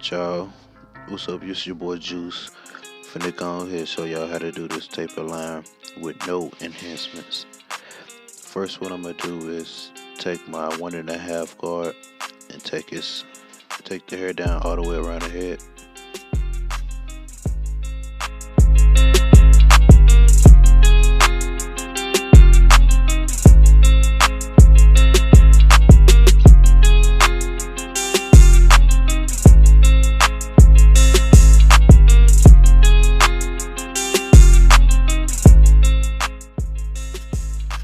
Alright y'all, what's up? It's your boy Juice. Finna go ahead and show y'all how to do this taper line with no enhancements. First, what I'm gonna do is take my 1.5 guard and take the hair down all the way around the head.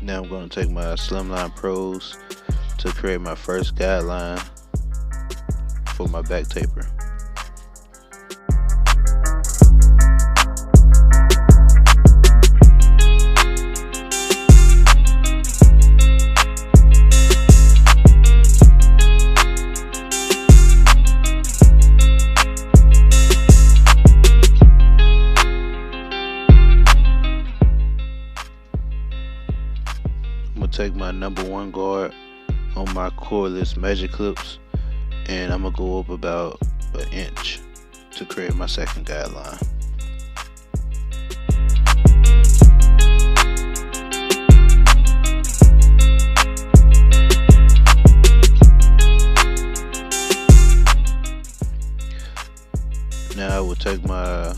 Now I'm going to take my Slimline Pros to create my first guideline for my back taper. I'm gonna take my number 1 guard on my cordless measure clips and I'm gonna go up about an inch to create my second guideline. Now I will take my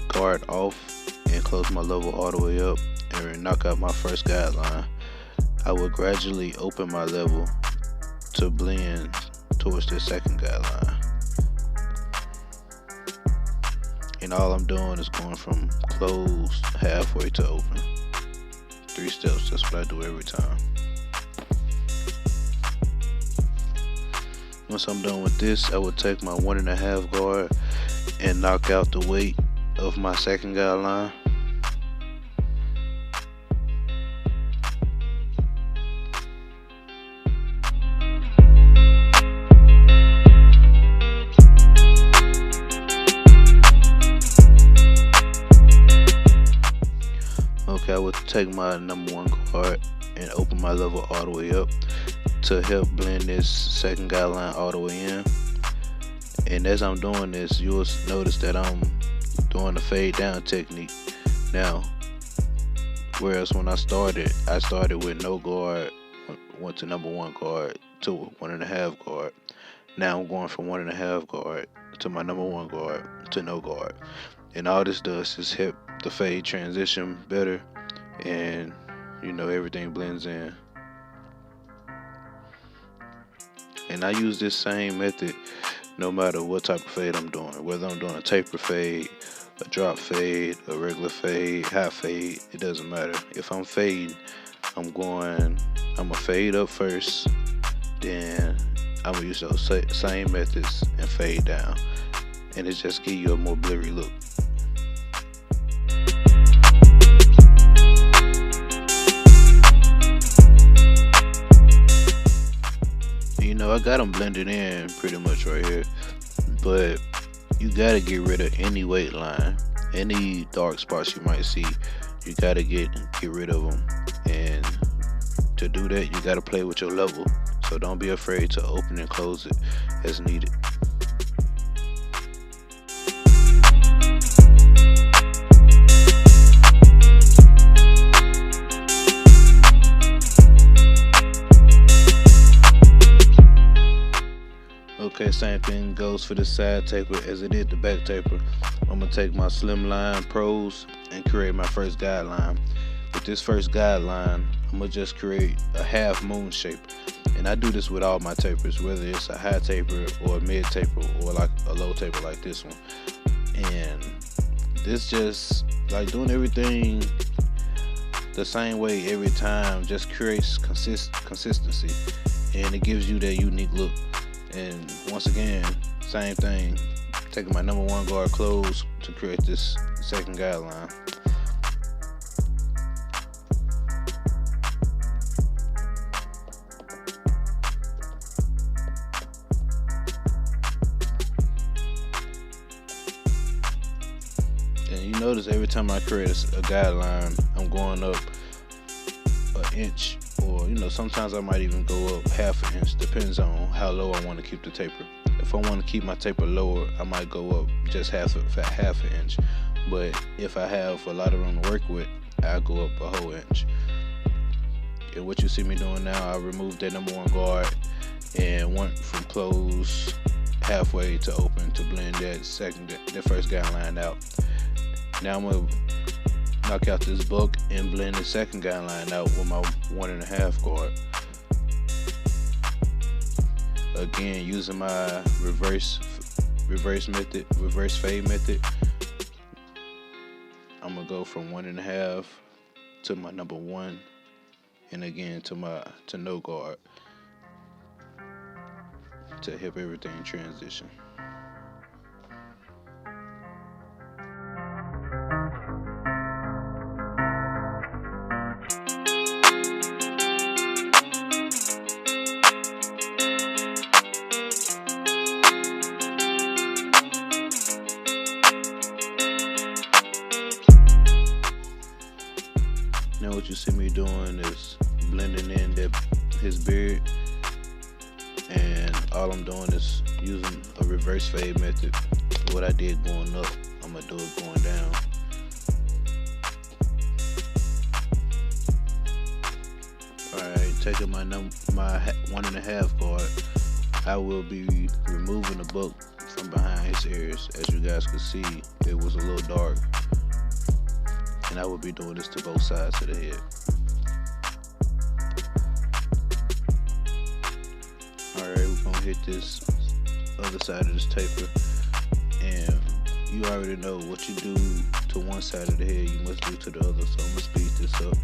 guard off and close my level all the way up and knock out my first guideline. I will gradually open my level to blend towards the second guideline. And all I'm doing is going from closed halfway to open. 3 steps, that's what I do every time. Once I'm done with this, I will take my 1.5 guard and knock out the weight of my second guideline. Okay, I would take my number 1 guard and open my level all the way up to help blend this second guideline all the way in. And as I'm doing this, you'll notice that I'm doing the fade down technique now. Whereas when I started with no guard, went to number 1 guard to 1.5 guard. Now I'm going from 1.5 guard to my number 1 guard to no guard. And all this does is help the fade transition better, and everything blends in. And I use this same method no matter what type of fade I'm doing, whether I'm doing a taper fade, a drop fade, a regular fade, high fade, it doesn't matter. If I'm fading, I'm gonna fade up first, then I'm gonna use those same methods and fade down, and it just gives you a more blurry look. I got them blended in pretty much right here, but you gotta get rid of any weight line, any dark spots you might see. You gotta get rid of them, and to do that you gotta play with your level, so don't be afraid to open and close it as needed. Okay, same thing goes for the side taper as it did the back taper. I'm gonna take my Slimline Pros and create my first guideline. With this first guideline, I'm gonna just create a half moon shape. And I do this with all my tapers, whether it's a high taper or a mid taper or like a low taper like this one. And this just like doing everything the same way every time just creates consistency, and it gives you that unique look. And once again, same thing, taking my number 1 guard closed to create this second guideline. And you notice every time I create a guideline, I'm going up an inch, or sometimes I might even go up half an inch, depends on how low I want to keep the taper. If I want to keep my taper lower, I might go up just half an inch. But if I have a lot of room to work with, I'll go up a whole inch. And what you see me doing now, I removed that number 1 guard and went from close halfway to open to blend that first guideline out. Now I'm gonna knock out this buck and blend the second guideline out with my 1.5 guard. Again, using my reverse fade method. I'm gonna go from 1.5 to my number 1, and again to no guard to help everything transition. Now what you see me doing is blending in his beard, and all I'm doing is using a reverse fade method. What I did going up, I'm gonna do it going down. Alright, taking my 1.5 guard, I will be removing the buck from behind his ears. As you guys can see, it was a little dark. And I will be doing this to both sides of the head. Alright, we're gonna hit this other side of this taper. And you already know what you do to one side of the head, you must do to the other. So I'm gonna speed this up.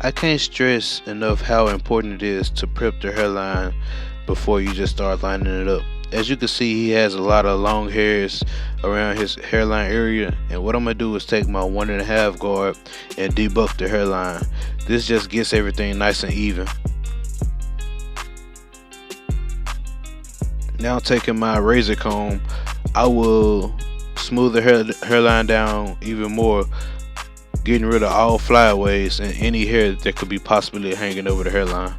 I can't stress enough how important it is to prep the hairline before you just start lining it up. As you can see, he has a lot of long hairs around his hairline area, and what I'm gonna do is take my 1.5 guard and debuff the hairline. This just gets everything nice and even. Now taking my razor comb, I will smooth the hairline down even more, getting rid of all flyaways and any hair that could be possibly hanging over the hairline.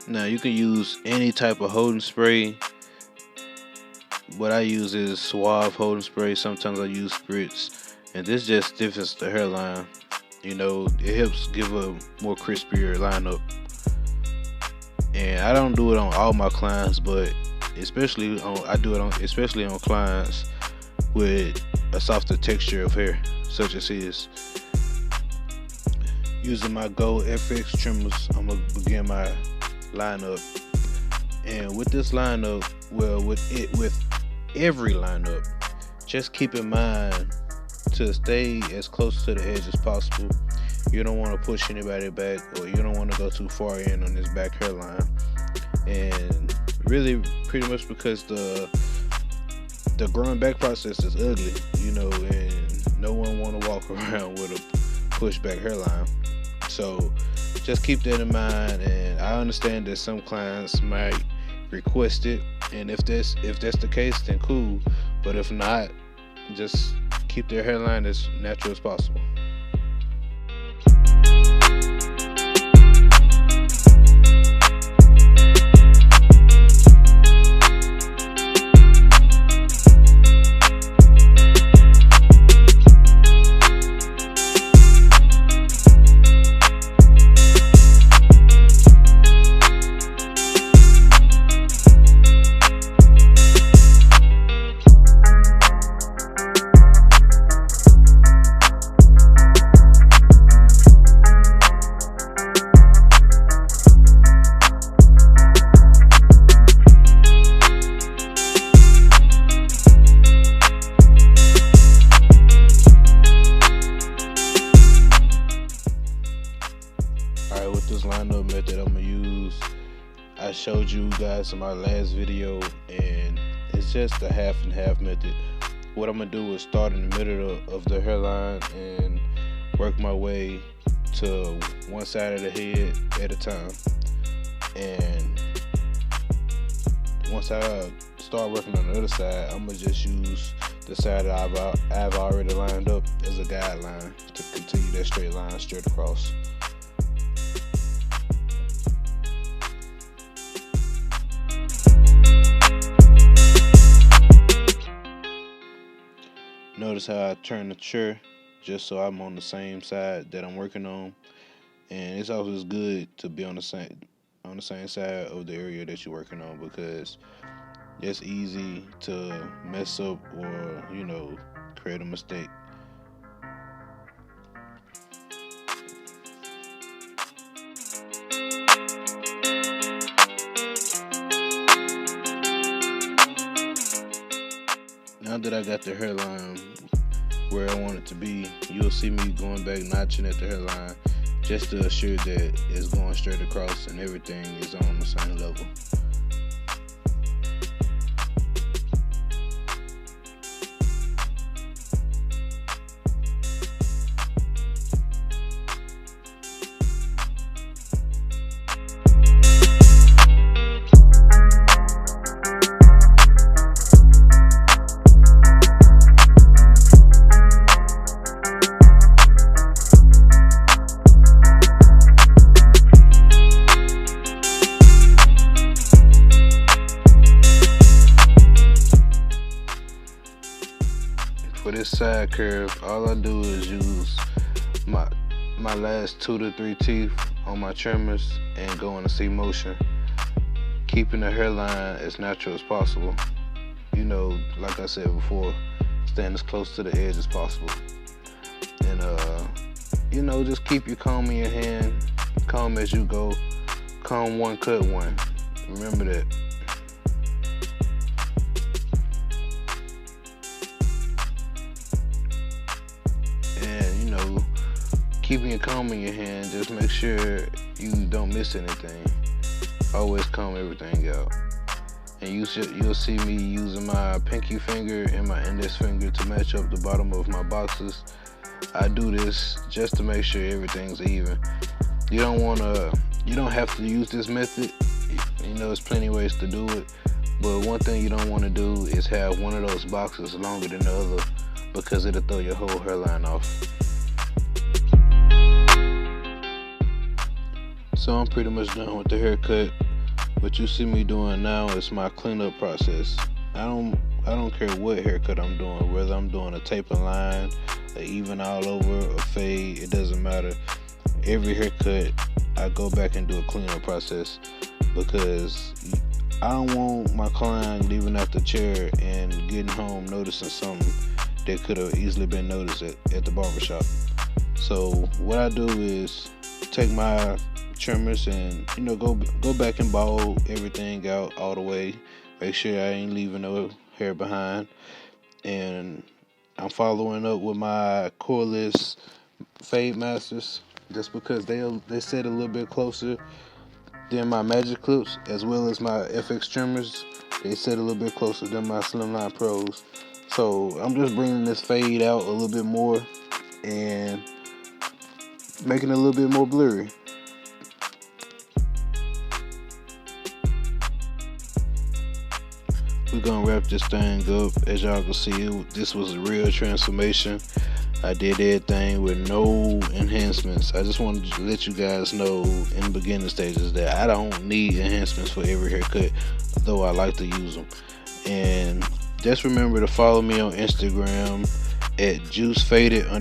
Now you can use any type of holding spray. What I use is Suave holding spray. Sometimes I use spritz, and this just stiffens the hairline. You know, it helps give a more crispier lineup. And I don't do it on all my clients, but I do it especially on clients with a softer texture of hair, such as his. Using my Gold FX trimmers, I'm gonna begin my lineup. And with this lineup, well, with every lineup, just keep in mind to stay as close to the edge as possible. You don't want to push anybody back, or you don't want to go too far in on this back hairline. And really, pretty much because the growing back process is ugly, you know, and no one want to walk around with a push back hairline. So just keep that in mind, and I understand that some clients might request it, and if that's the case, then cool. But if not, just keep their hairline as natural as possible. Alright, with this lineup method I'm gonna use, I showed you guys in my last video, and it's just a half and half method. What I'm gonna do is start in the middle of the hairline and work my way to one side of the head at a time. And once I start working on the other side, I'm gonna just use the side that I've already lined up as a guideline to continue that straight line straight across. Notice how I turn the chair just so I'm on the same side that I'm working on, and it's always good to be on the same side of the area that you're working on, because it's easy to mess up or create a mistake. Now that I got the hairline where I want it to be, you'll see me going back notching at the hairline just to assure that it's going straight across and everything is on the same level. For this side curve, all I do is use my last 2 to 3 teeth on my trimmers and go in a C motion, keeping the hairline as natural as possible. Like I said before, staying as close to the edge as possible. And just keep your comb in your hand, comb as you go, comb one, cut one. Remember that. Keeping your comb in your hand, just make sure you don't miss anything. Always comb everything out. And you'll see me using my pinky finger and my index finger to match up the bottom of my boxes. I do this just to make sure everything's even. You don't have to use this method. There's plenty of ways to do it. But one thing you don't want to do is have one of those boxes longer than the other, because it'll throw your whole hairline off. So I'm pretty much done with the haircut. What you see me doing now is my cleanup process. I don't care what haircut I'm doing, whether I'm doing a taper line, an even all over, a fade, it doesn't matter. Every haircut, I go back and do a cleanup process, because I don't want my client leaving out the chair and getting home noticing something that could have easily been noticed at the barbershop. So what I do is take my trimmers and go back and ball everything out all the way, make sure I ain't leaving no hair behind, and I'm following up with my cordless fade masters, just because they sit a little bit closer than my magic clips, as well as my FX trimmers. They sit a little bit closer than my Slimline Pros. So I'm just bringing this fade out a little bit more and making it a little bit more blurry. we're gonna wrap this thing up. As y'all can see, this was a real transformation. I did everything with no enhancements. I just wanted to let you guys know in the beginning stages that I don't need enhancements for every haircut, though I like to use them. And just remember to follow me on Instagram at juicefaded_em.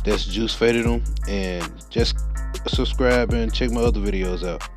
That's juicefaded them. And just subscribe and check my other videos out.